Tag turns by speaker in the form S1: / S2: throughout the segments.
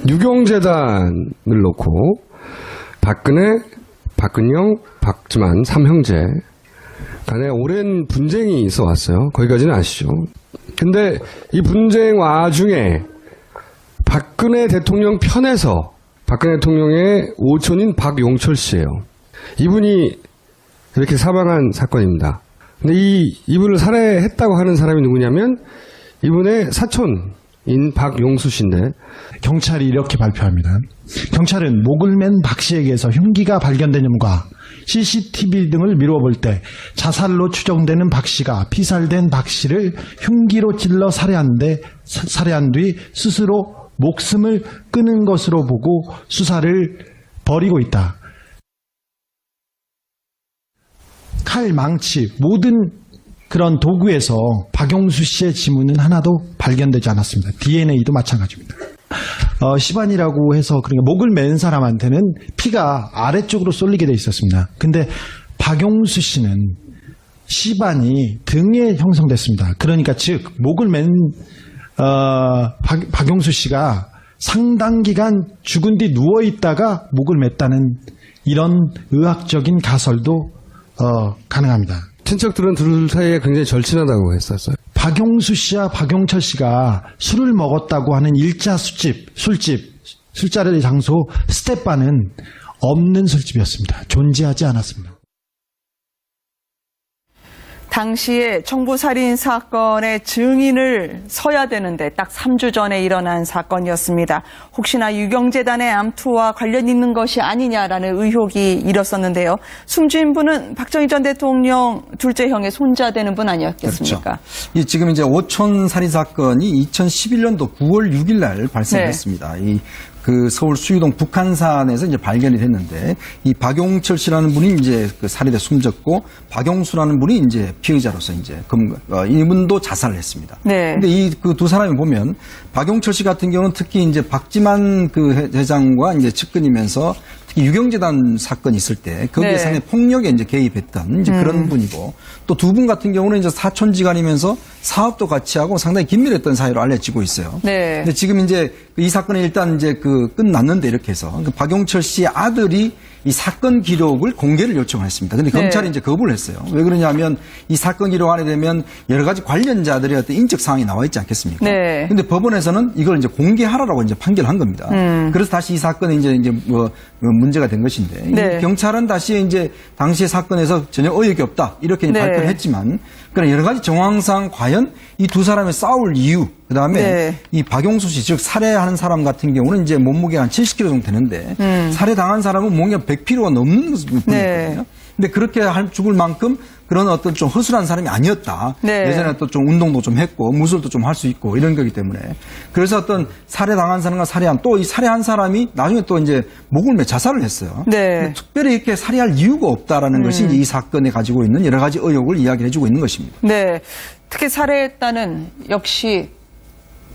S1: 유경재단을 놓고 박근혜, 박근영, 박지만 3형제 간에 오랜 분쟁이 있어 왔어요. 거기까지는 아시죠? 근데 이 분쟁 와중에 박근혜 대통령 편에서 박근혜 대통령의 오촌인 박용철 씨예요. 이분이 이렇게 사망한 사건입니다. 근데 이분을 살해했다고 하는 사람이 누구냐면 이분의 사촌인 박용수 씨인데
S2: 경찰이 이렇게 발표합니다. 경찰은 목을 맨 박 씨에게서 흉기가 발견된 점과 CCTV 등을 미뤄볼 때 자살로 추정되는 박 씨가 피살된 박 씨를 흉기로 찔러 살해한 뒤 스스로 목숨을 끊은 것으로 보고 수사를 벌이고 있다. 칼, 망치, 모든 그런 도구에서 박용수 씨의 지문은 하나도 발견되지 않았습니다. DNA도 마찬가지입니다. 시반이라고 해서 그러니까 목을 맨 사람한테는 피가 아래쪽으로 쏠리게 돼 있었습니다. 근데 박용수 씨는 시반이 등에 형성됐습니다. 그러니까 즉 목을 맨 박용수 씨가 상당 기간 죽은 뒤 누워 있다가 목을 맸다는 이런 의학적인 가설도 가능합니다.
S1: 친척들은 둘 사이에 굉장히 절친하다고 했었어요.
S2: 박용수 씨와 박용철 씨가 술을 먹었다고 하는 일자 술자리 장소 스텝바는 없는 술집이었습니다. 존재하지 않았습니다.
S3: 당시에 청부살인 사건의 증인을 서야 되는데 딱 3주 전에 일어난 사건이었습니다. 혹시나 유경재단의 암투와 관련 있는 것이 아니냐라는 의혹이 일었었는데요. 숨진 분은 박정희 전 대통령 둘째 형의 손자 되는 분 아니었겠습니까?
S4: 그렇죠. 지금 이제 오촌 살인 사건이 2011년도 9월 6일 날 발생했습니다.
S3: 네.
S4: 그 서울 수유동 북한산에서 이제 발견이 됐는데 이 박용철 씨라는 분이 이제 그 살해돼 숨졌고 박용수라는 분이 이제 피의자로서 이제 이분도 자살을 했습니다.
S3: 네.
S4: 근데 이 그 두 사람이 보면 박용철 씨 같은 경우는 특히 이제 박지만 그 회장과 이제 측근이면서 특히 유경재단 사건이 있을 때 거기에
S3: 네.
S4: 상당히 폭력에 이제 개입했던 이제 그런 분이고 또 두 분 같은 경우는 이제 사촌지간이면서 사업도 같이 하고 상당히 긴밀했던 사이로 알려지고 있어요.
S3: 네.
S4: 근데 지금 이제 이 사건이 일단 이제 끝났는데 이렇게 해서 박용철 씨의 아들이 이 사건 기록을 공개를 요청을 했습니다. 근데 검찰이 이제 거부를 했어요. 왜 그러냐면 이 사건 기록 안에 되면 여러 가지 관련자들의 어떤 인적 사항이 나와 있지 않겠습니까?
S3: 네.
S4: 근데 법원에서는 이걸 이제 공개하라고 이제 판결한 겁니다. 그래서 다시 이 사건이 이제 문제가 된 것인데
S3: 네.
S4: 경찰은 다시 이제 당시의 사건에서 전혀 의혹이 없다 이렇게
S3: 네.
S4: 발표를 했지만 그러나 여러 가지 정황상 과연 이 두 사람의 싸울 이유 그다음에
S3: 네.
S4: 이 박용수 씨 즉 살해하는 사람 같은 경우는 이제 몸무게가 한 70kg 정도 되는데 살해당한 사람은 몸무게가 100kg가 넘는 분이거든요.
S3: 네.
S4: 근데 그렇게 죽을 만큼 그런 어떤 좀 허술한 사람이 아니었다.
S3: 네.
S4: 예전에 또 좀 운동도 좀 했고 무술도 좀 할 수 있고 이런 거기 때문에 그래서 어떤 살해당한 사람과 살해한 또 이 살해한 사람이 나중에 또 이제 목을 매 자살을 했어요.
S3: 네.
S4: 특별히 이렇게 살해할 이유가 없다라는 것이 이제 이 사건에 가지고 있는 여러 가지 의혹을 이야기해주고 있는 것입니다.
S3: 네. 특히 살해했다는 역시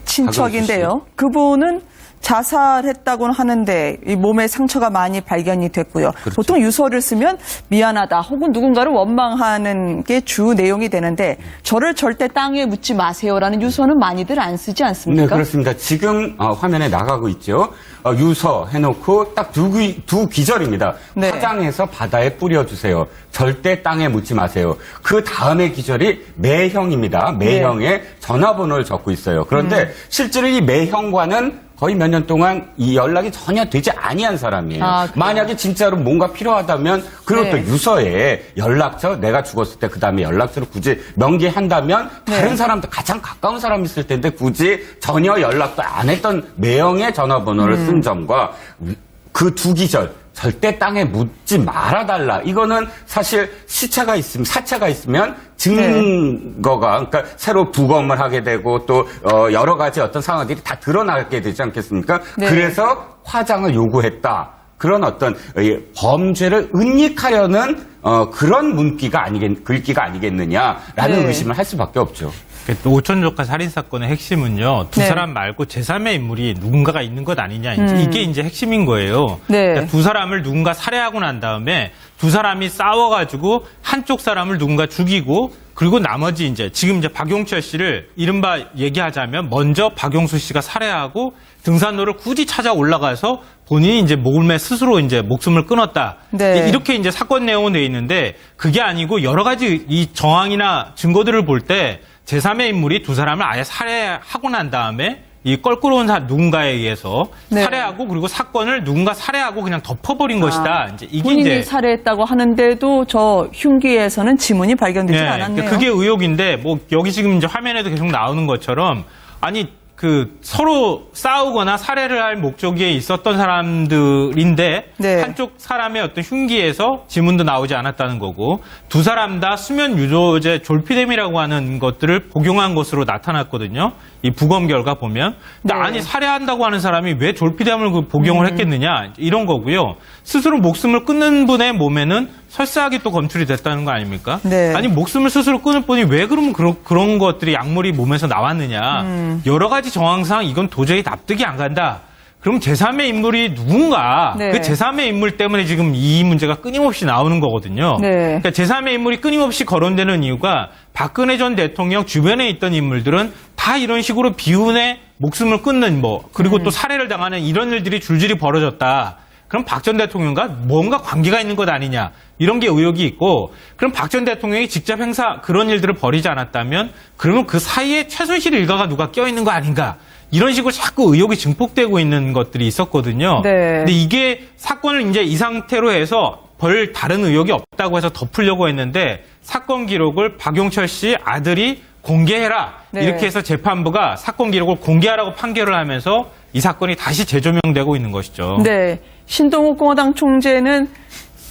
S3: 친척인데요. 그분은 자살했다고는 하는데 이 몸에 상처가 많이 발견이 됐고요.
S5: 그렇죠.
S3: 보통 유서를 쓰면 미안하다 혹은 누군가를 원망하는 게 주 내용이 되는데 저를 절대 땅에 묻지 마세요라는 유서는 많이들 안 쓰지 않습니까?
S5: 네, 그렇습니다. 지금 화면에 나가고 있죠. 유서 해놓고 딱 두 기절입니다.
S3: 네.
S5: 화장해서 바다에 뿌려주세요. 절대 땅에 묻지 마세요. 그 다음에 기절이 매형입니다. 매형의 전화번호를 적고 있어요. 그런데 실제로 이 매형과는 거의 몇 년 동안 이 연락이 전혀 되지 아니한 사람이에요. 만약에 진짜로 뭔가 필요하다면 그리고
S3: 네.
S5: 또 유서에 연락처 내가 죽었을 때 그다음에 연락처를 굳이 명기한다면 다른 사람도 가장 가까운 사람이 있을 텐데 굳이 전혀 연락도 안 했던 매형의 전화번호를 쓴 점과 그 두 기절 절대 땅에 묻지 말아달라. 이거는 사실 사체가 있으면 증거가, 그러니까 새로 부검을 하게 되고 또 여러 가지 어떤 상황들이 다 드러나게 되지 않겠습니까?
S3: 네.
S5: 그래서 화장을 요구했다. 그런 어떤 범죄를 은닉하려는 그런 글귀가 아니겠느냐라는
S3: 네.
S5: 의심을 할 수밖에 없죠.
S6: 오촌 조카 살인 사건의 핵심은요, 두
S3: 네.
S6: 사람 말고 제3의 인물이 누군가가 있는 것 아니냐, 이게 이제 핵심인 거예요.
S3: 네.
S6: 그러니까 두 사람을 누군가 살해하고 난 다음에 두 사람이 싸워가지고 한쪽 사람을 누군가 죽이고 그리고 나머지 이제 지금 이제 박용철 씨를 이른바 얘기하자면 먼저 박용수 씨가 살해하고 등산로를 굳이 찾아 올라가서 본인이 이제 몸에 스스로 이제 목숨을 끊었다.
S3: 네.
S6: 이렇게 이제 사건 내용은 돼 있는데 그게 아니고 여러 가지 이 정황이나 증거들을 볼 때 제3의 인물이 두 사람을 아예 살해하고 난 다음에 이 껄끄러운 누군가에 의해서
S3: 네.
S6: 살해하고 그리고 사건을 누군가 살해하고 그냥 덮어버린 것이다. 이제 이게
S3: 본인이
S6: 이제
S3: 살해했다고 하는데도 저 흉기에서는 지문이 발견되지
S6: 네,
S3: 않았네요.
S6: 그게 의혹인데 뭐 여기 지금 이제 화면에도 계속 나오는 것처럼 아니 그 서로 싸우거나 살해를 할 목적에 있었던 사람들인데
S3: 네.
S6: 한쪽 사람의 어떤 흉기에서 지문도 나오지 않았다는 거고 두 사람 다 수면 유도제 졸피뎀이라고 하는 것들을 복용한 것으로 나타났거든요. 이 부검 결과 보면. 근데
S3: 네.
S6: 아니 살해한다고 하는 사람이 왜 졸피뎀을 그 복용을 했겠느냐 이런 거고요. 스스로 목숨을 끊는 분의 몸에는 설사하게 또 검출이 됐다는 거 아닙니까?
S3: 네.
S6: 아니 목숨을 스스로 끊을 분이 왜 그러면 그런 것들이 약물이 몸에서 나왔느냐. 여러 가지 정황상 이건 도저히 납득이 안 간다. 그럼 제3의 인물이 누군가
S3: 네.
S6: 그 제3의 인물 때문에 지금 이 문제가 끊임없이 나오는 거거든요.
S3: 네.
S6: 그러니까 제3의 인물이 끊임없이 거론되는 이유가 박근혜 전 대통령 주변에 있던 인물들은 다 이런 식으로 비운의 목숨을 끊는 그리고 또 살해를 당하는 이런 일들이 줄줄이 벌어졌다. 그럼 박 전 대통령과 뭔가 관계가 있는 것 아니냐 이런 게 의혹이 있고 그럼 박 전 대통령이 직접 그런 일들을 벌이지 않았다면 그러면 그 사이에 최순실 일가가 누가 껴있는 거 아닌가 이런 식으로 자꾸 의혹이 증폭되고 있는 것들이 있었거든요.
S3: 네.
S6: 근데 이게 사건을 이제 이 상태로 해서 다른 의혹이 없다고 해서 덮으려고 했는데 사건 기록을 박용철 씨 아들이 공개해라
S3: 네.
S6: 이렇게 해서 재판부가 사건 기록을 공개하라고 판결을 하면서 이 사건이 다시 재조명되고 있는 것이죠.
S3: 네. 신동욱 공화당 총재는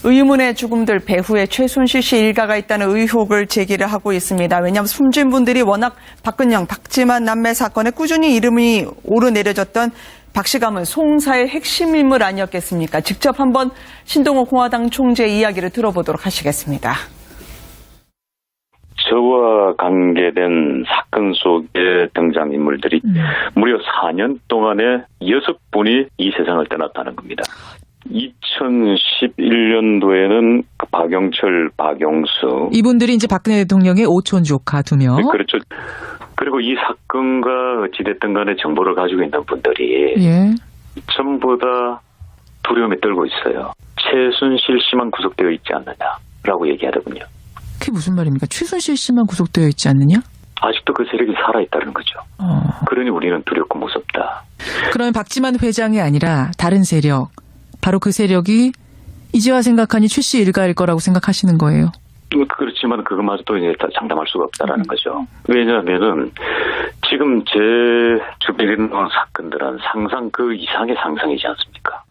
S3: 의문의 죽음들 배후에 최순실 씨 일가가 있다는 의혹을 제기를 하고 있습니다. 왜냐하면 숨진 분들이 워낙 박근영, 박지만 남매 사건에 꾸준히 이름이 오르내려졌던 박 씨 가문 송사의 핵심 인물 아니었겠습니까? 직접 한번 신동욱 공화당 총재 이야기를 들어보도록 하시겠습니다.
S7: 저와 관계된 사건 속의 등장인물들이 무려 4년 동안에 6분이 이 세상을 떠났다는 겁니다. 2011년도에는 박영철, 박용수.
S8: 이분들이 이제 박근혜 대통령의 오촌 조카 2명.
S7: 그렇죠. 그리고 이 사건과 어찌됐든 간에 정보를 가지고 있는 분들이
S8: 예.
S7: 전부 다 두려움에 떨고 있어요. 최순실 씨만 구속되어 있지 않느냐라고 얘기하더군요.
S8: 그게 무슨 말입니까? 최순실 씨만 구속되어 있지 않느냐?
S7: 아직도 그 세력이 살아있다는 거죠. 그러니 우리는 두렵고 무섭다.
S8: 그러면 박지만 회장이 아니라 다른 세력, 바로 그 세력이 이제와 생각하니 최 씨 일가일 거라고 생각하시는 거예요?
S7: 그렇지만 그것마저도 이제 다 장담할 수가 없다라는 거죠. 왜냐하면은 지금 제 주변에 있는 사건들은 상상 그 이상의 상상이지 않습니까?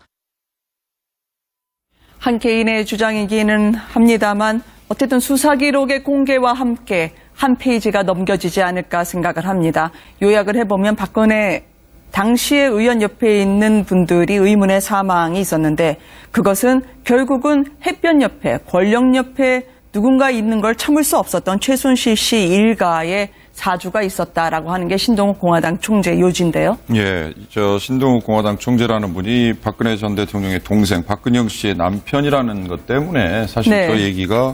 S3: 한 개인의 주장이기는 합니다만 어쨌든 수사 기록의 공개와 함께 한 페이지가 넘겨지지 않을까 생각을 합니다. 요약을 해보면 박근혜 당시에 의원 옆에 있는 분들이 의문의 사망이 있었는데 그것은 결국은 햇볕 옆에 권력 옆에 누군가 있는 걸 참을 수 없었던 최순실 씨 일가의 사주가 있었다라고 하는 게 신동욱 공화당 총재 요지인데요.
S9: 예, 신동욱 공화당 총재라는 분이 박근혜 전 대통령의 동생 박근영 씨의 남편이라는 것 때문에 사실
S3: 네.
S9: 저 얘기가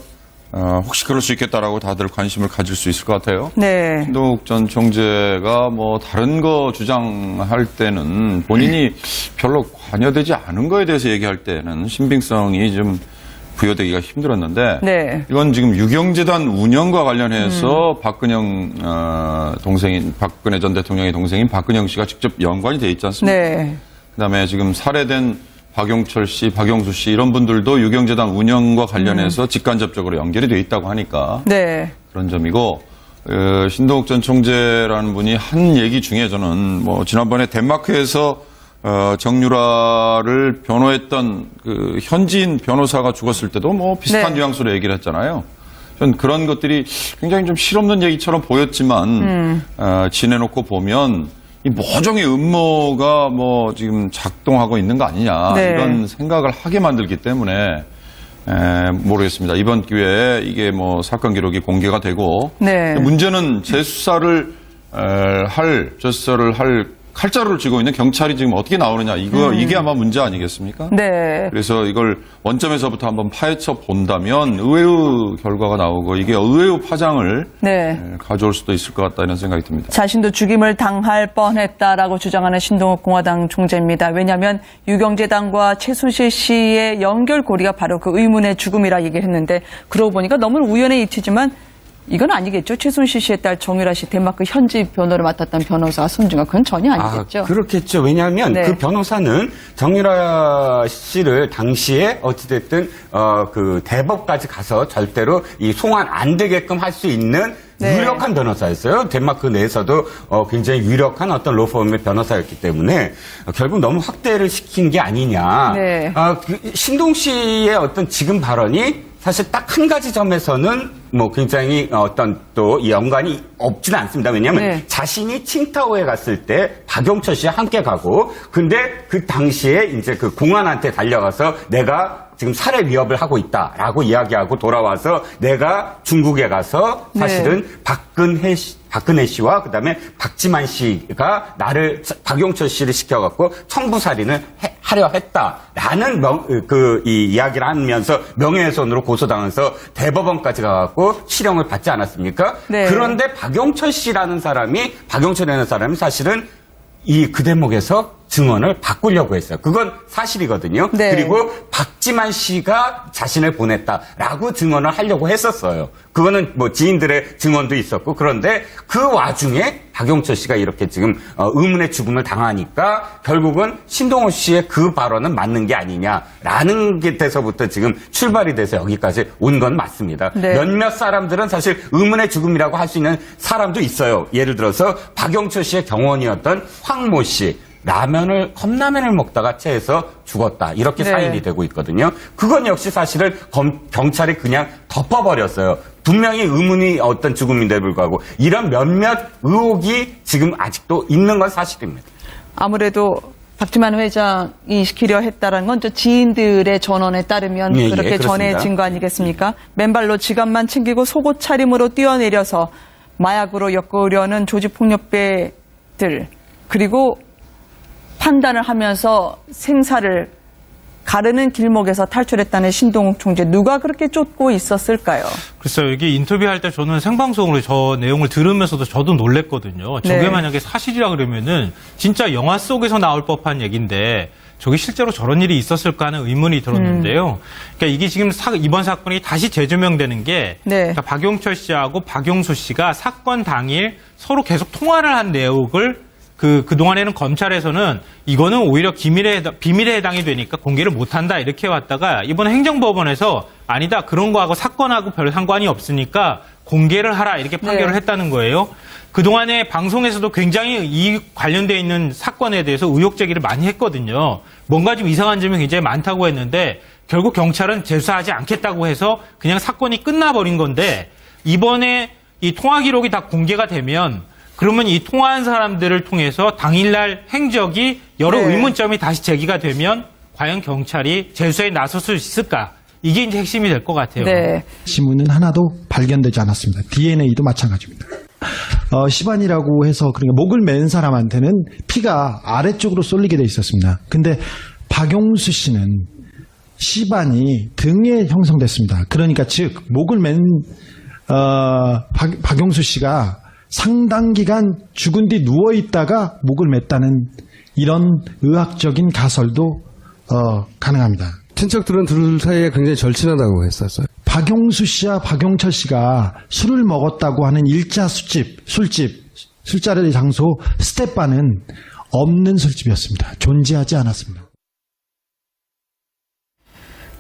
S9: 혹시 그럴 수 있겠다라고 다들 관심을 가질 수 있을 것 같아요.
S3: 네.
S9: 신동욱 전 총재가 다른 거 주장할 때는 본인이 별로 관여되지 않은 거에 대해서 얘기할 때는 신빙성이 좀 부여되기가 힘들었는데
S3: 네.
S9: 이건 지금 유경재단 운영과 관련해서 박근혜 전 대통령의 동생인 박근영 씨가 직접 연관이 돼 있지 않습니까?
S3: 네.
S9: 그다음에 지금 살해된 박용철 씨, 박용수 씨 이런 분들도 유경재단 운영과 관련해서 직간접적으로 연결이 돼 있다고 하니까
S3: 네.
S9: 그런 점이고 신동욱 전 총재라는 분이 한 얘기 중에 저는 지난번에 덴마크에서 정유라를 변호했던 그 현지인 변호사가 죽었을 때도 비슷한
S3: 네.
S9: 뉘앙스로 얘기를 했잖아요. 전 그런 것들이 굉장히 좀 실없는 얘기처럼 보였지만 지내놓고 보면 이 모종의 음모가 지금 작동하고 있는 거 아니냐
S3: 네.
S9: 이런 생각을 하게 만들기 때문에 모르겠습니다. 이번 기회에 이게 사건 기록이 공개가 되고
S3: 네.
S9: 문제는 재수사를 할 칼자루를 쥐고 있는 경찰이 지금 어떻게 나오느냐 이게 아마 문제 아니겠습니까?
S3: 네.
S9: 그래서 이걸 원점에서부터 한번 파헤쳐 본다면 의외의 결과가 나오고 이게 의외의 파장을
S3: 네.
S9: 가져올 수도 있을 것 같다 이런 생각이 듭니다.
S3: 자신도 죽임을 당할 뻔했다라고 주장하는 신동욱 공화당 총재입니다. 왜냐하면 유경재단과 최순실 씨의 연결고리가 바로 그 의문의 죽음이라 얘기를 했는데 그러고 보니까 너무 우연의 이치지만 이건 아니겠죠. 최순실 씨의 딸 정유라 씨 덴마크 현지 변호를 맡았던 변호사 손준가 그건 전혀 아니겠죠.
S5: 그렇겠죠. 왜냐하면
S3: 네.
S5: 그 변호사는 정유라 씨를 당시에 어찌됐든 그 대법까지 가서 절대로 이 송환 안 되게끔 할 수 있는
S3: 네.
S5: 유력한 변호사였어요. 덴마크 내에서도 굉장히 유력한 어떤 로펌의 변호사였기 때문에 결국 너무 확대를 시킨 게 아니냐.
S3: 네.
S5: 신동 씨의 어떤 지금 발언이 사실 딱 한 가지 점에서는 뭐 굉장히 어떤 또 연관이 없지는 않습니다. 왜냐하면
S3: 네.
S5: 자신이 칭타오에 갔을 때 박용철 씨와 함께 가고 근데 그 당시에 이제 그 공안한테 달려가서 내가 지금 살해 위협을 하고 있다라고 이야기하고 돌아와서 내가 중국에 가서 사실은 박근혜 씨와 그다음에 박지만 씨가 나를 박용철 씨를 시켜갖고 청부살인을 하려 했다라는 이 이야기를 하면서 명예훼손으로 고소당해서 대법원까지 가갖고 실형을 받지 않았습니까?
S3: 네.
S5: 그런데 박용철이라는 사람이 사실은 그 대목에서 증언을 바꾸려고 했어요. 그건 사실이거든요.
S3: 네.
S5: 그리고 박지만 씨가 자신을 보냈다라고 증언을 하려고 했었어요. 그거는 뭐 지인들의 증언도 있었고 그런데 그 와중에 박용철 씨가 이렇게 지금 의문의 죽음을 당하니까 결국은 신동호 씨의 그 발언은 맞는 게 아니냐라는 게 돼서부터 지금 출발이 돼서 여기까지 온 건 맞습니다.
S3: 네.
S5: 몇몇 사람들은 사실 의문의 죽음이라고 할 수 있는 사람도 있어요. 예를 들어서 박용철 씨의 경원이었던 황모 씨. 컵라면을 먹다가 체해서 죽었다. 이렇게
S3: 네.
S5: 사인이 되고 있거든요. 그건 역시 사실은 경찰이 그냥 덮어버렸어요. 분명히 의문이 어떤 죽음인데 불구하고 이런 몇몇 의혹이 지금 아직도 있는 건 사실입니다.
S3: 아무래도 박지만 회장이 시키려 했다는 건 저 지인들의 전언에 따르면
S5: 예,
S3: 그렇게
S5: 그렇습니다.
S3: 전해진 거 아니겠습니까? 맨발로 지갑만 챙기고 속옷 차림으로 뛰어내려서 마약으로 엮으려는 조직폭력배들 그리고 판단을 하면서 생사를 가르는 길목에서 탈출했다는 신동욱 총재 누가 그렇게 쫓고 있었을까요?
S6: 글쎄요, 이게 인터뷰할 때 저는 생방송으로 저 내용을 들으면서도 저도 놀랬거든요. 저게
S3: 네.
S6: 만약에 사실이라 그러면은 진짜 영화 속에서 나올 법한 얘기인데 저게 실제로 저런 일이 있었을까 하는 의문이 들었는데요. 그러니까 이게 지금 이번 사건이 다시 재조명되는 게
S3: 네.
S6: 그러니까 박용철 씨하고 박용수 씨가 사건 당일 서로 계속 통화를 한 내용을 그동안에는 검찰에서는 이거는 오히려 비밀에 해당이 되니까 공개를 못한다 이렇게 왔다가 이번에 행정법원에서 아니다 그런 거하고 사건하고 별 상관이 없으니까 공개를 하라 이렇게 판결을
S3: 네.
S6: 했다는 거예요. 그동안에 방송에서도 굉장히 이 관련되어 있는 사건에 대해서 의혹 제기를 많이 했거든요. 뭔가 좀 이상한 점이 굉장히 많다고 했는데 결국 경찰은 재수하지 않겠다고 해서 그냥 사건이 끝나버린 건데 이번에 이 통화 기록이 다 공개가 되면 그러면 이 통화한 사람들을 통해서 당일날 행적이 여러
S3: 네.
S6: 의문점이 다시 제기가 되면 과연 경찰이 재수에 나설 수 있을까? 이게 이제 핵심이 될 것 같아요.
S3: 네.
S2: 지문은 하나도 발견되지 않았습니다. DNA도 마찬가지입니다. 시반이라고 해서 그러니까 목을 맨 사람한테는 피가 아래쪽으로 쏠리게 돼 있었습니다. 근데 박용수 씨는 시반이 등에 형성됐습니다. 그러니까 즉 목을 맨 박용수 씨가 상당 기간 죽은 뒤 누워 있다가 목을 맸다는 이런 의학적인 가설도 가능합니다.
S1: 친척들은 둘 사이에 굉장히 절친하다고 했었어요.
S2: 박용수 씨와 박용철 씨가 술을 먹었다고 하는 일자 술자리 장소 스텝바는 없는 술집이었습니다. 존재하지 않았습니다.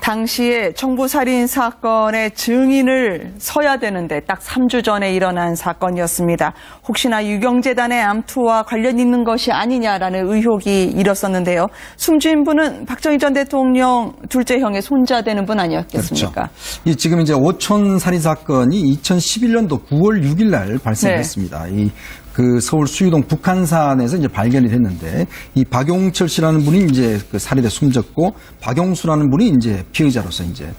S3: 당시에 청부살인 사건의 증인을 서야 되는데 딱 3주 전에 일어난 사건이었습니다. 혹시나 유경재단의 암투와 관련 있는 것이 아니냐라는 의혹이 일었었는데요. 숨진 분은 박정희 전 대통령 둘째 형의 손자 되는 분 아니었겠습니까?
S4: 그렇죠. 이 지금 이제 오촌 살인 사건이 2011년도 9월 6일 날 발생했습니다.
S3: 네.
S4: 그 서울 수유동 북한산에서 이제 발견이 됐는데 이 박용철 씨라는 분이 이제 그 살해돼 숨졌고 박용수라는 분이 이제 피의자로서 이제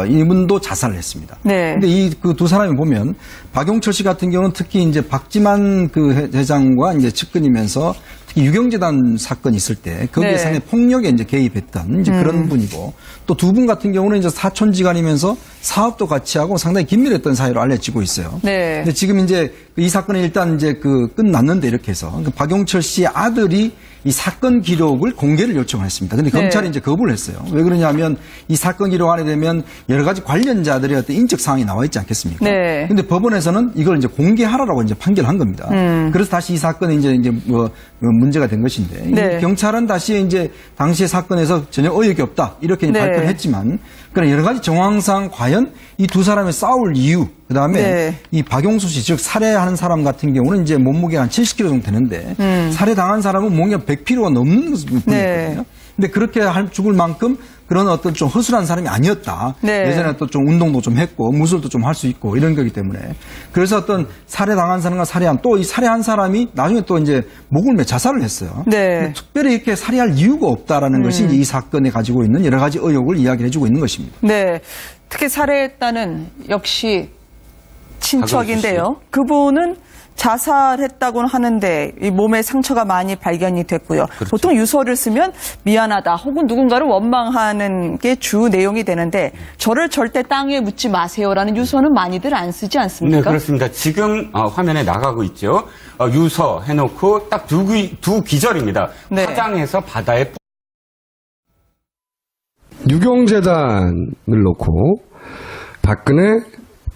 S4: 이분도 자살을 했습니다.
S3: 네.
S4: 근데 이 그 두 사람이 보면 박용철 씨 같은 경우는 특히 이제 박지만 그 회장과 이제 측근이면서 특히 유경재단 사건이 있을 때 거기에
S3: 네.
S4: 상당히 폭력에 이제 개입했던 이제 그런 분이고 또 두 분 같은 경우는 이제 사촌지간이면서 사업도 같이 하고 상당히 긴밀했던 사이로 알려지고 있어요.
S3: 네.
S4: 근데 지금 이제 이 사건은 일단 이제 끝났는데 이렇게 해서 박용철 씨의 아들이 이 사건 기록을 공개를 요청을 했습니다. 근데
S3: 네.
S4: 검찰이 이제 거부를 했어요. 왜 그러냐면 이 사건 기록 안에 되면 여러 가지 관련자들의 어떤 인적 사항이 나와 있지 않겠습니까?
S3: 네.
S4: 근데 법원에서는 이걸 이제 공개하라고 이제 판결한 겁니다. 그래서 다시 이 사건이 이제 문제가 된 것인데
S3: 네.
S4: 경찰은 다시 이제 당시의 사건에서 전혀 의혹이 없다 이렇게
S3: 네.
S4: 발표를 했지만 그러나 여러 가지 정황상 과연 이 두 사람이 싸울 이유 그다음에
S3: 네.
S4: 이 박용수 씨 즉 살해하는 사람 같은 경우는 이제 몸무게가 한 70kg 정도 되는데 살해당한 사람은 몸무게가 100kg가 넘는 분이거든요.
S3: 네.
S4: 근데 그렇게 죽을 만큼 그런 어떤 좀 허술한 사람이 아니었다.
S3: 네.
S4: 예전에 또 좀 운동도 좀 했고 무술도 좀 할 수 있고 이런 거기 때문에 그래서 어떤 살해당한 사람과 살해한 또 이 살해한 사람이 나중에 또 이제 목을 매 자살을 했어요.
S3: 네.
S4: 근데 특별히 이렇게 살해할 이유가 없다라는 것이 이제 이 사건에 가지고 있는 여러 가지 의혹을 이야기를 해주고 있는 것입니다.
S3: 네. 특히 살해했다는 역시 친척인데요. 그분은 자살했다고는 하는데 이 몸에 상처가 많이 발견이 됐고요.
S5: 그렇죠.
S3: 보통 유서를 쓰면 미안하다 혹은 누군가를 원망하는 게 주 내용이 되는데 저를 절대 땅에 묻지 마세요라는 유서는 많이들 안 쓰지 않습니까?
S5: 네, 그렇습니다. 지금 화면에 나가고 있죠. 유서 해놓고 딱 두 기절입니다.
S3: 네.
S5: 화장해서 바다에
S1: 유경재단을 놓고 박근혜,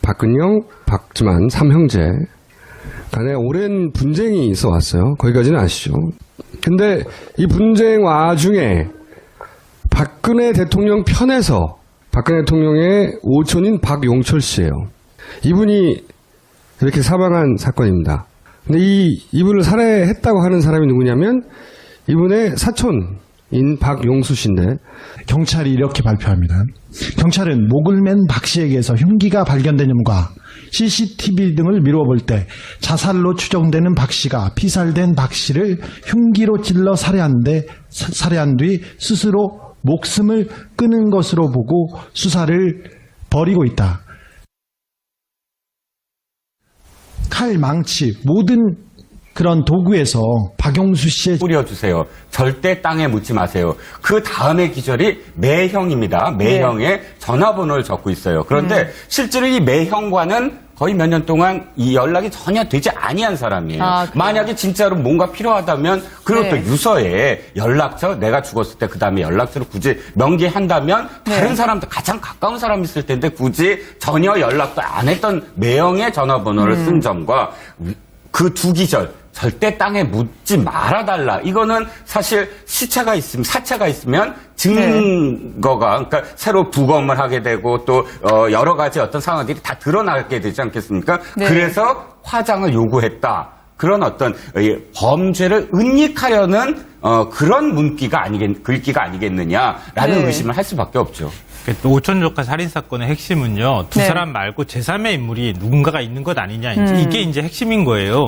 S1: 박근영, 박주만 3형제 간에 오랜 분쟁이 있어 왔어요. 거기까지는 아시죠. 근데 이 분쟁 와중에 박근혜 대통령 편에서 박근혜 대통령의 오촌인 박용철 씨예요. 이분이 이렇게 사망한 사건입니다. 근데 이분을 살해했다고 하는 사람이 누구냐면 이분의 사촌인 박용수 씨인데
S2: 경찰이 이렇게 발표합니다. 경찰은 목을 맨 박 씨에게서 흉기가 발견된 점과 CCTV 등을 미루어 볼 때 자살로 추정되는 박 씨가 피살된 박 씨를 흉기로 찔러 살해한 뒤 스스로 목숨을 끊은 것으로 보고 수사를 벌이고 있다. 칼, 망치, 모든 그런 도구에서 박용수 씨의
S5: 뿌려주세요. 절대 땅에 묻지 마세요. 그 다음에 기절이 매형입니다. 매형에 전화번호를 적고 있어요. 그런데 실제로 이 매형과는 거의 몇 년 동안 이 연락이 전혀 되지 아니한 사람이에요.
S3: 아, 그래요?
S5: 만약에 진짜로 뭔가 필요하다면 그리고
S3: 네.
S5: 또 유서에 연락처 내가 죽었을 때 그 다음에 연락처를 굳이 명기한다면
S3: 네.
S5: 다른 사람도 가장 가까운 사람이 있을 텐데 굳이 전혀 연락도 안 했던 매형의 전화번호를 쓴 점과 그 두 기절 절대 땅에 묻지 말아달라. 이거는 사실 사체가 있으면 증거가 그러니까 새로 부검을 하게 되고 또 여러 가지 어떤 상황들이 다 드러나게 되지 않겠습니까?
S3: 네.
S5: 그래서 화장을 요구했다. 그런 어떤 범죄를 은닉하려는 그런 글귀가 아니겠느냐라는
S3: 네.
S5: 의심을 할 수밖에 없죠.
S6: 오촌 조카 살인 사건의 핵심은요. 두
S3: 네.
S6: 사람 말고 제3의 인물이 누군가가 있는 것 아니냐. 이게 이제 핵심인 거예요.